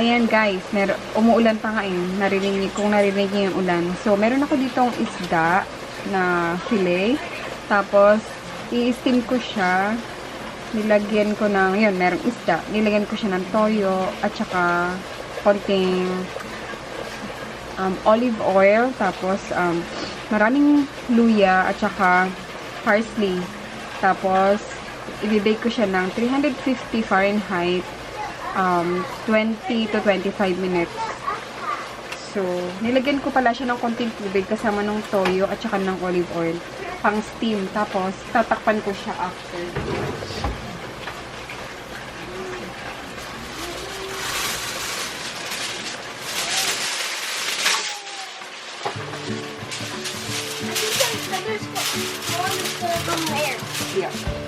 ayan guys, umuulan pa nga yun. Narinig niyo yung ulan. So, meron ako ditong isda na fillet. Tapos, i-steam ko siya. Nilagyan ko ng, yun, merong isda. Nilagyan ko siya ng toyo at saka konting olive oil. Tapos, maraming luya at saka parsley. Tapos, i-bake ko siya ng 350 Fahrenheit 20 to 25 minutes. So, nilagyan ko pala siya ng konting tubig kasama ng toyo at saka ng olive oil pang steam. Tapos, tatakpan ko siya after. Yeah.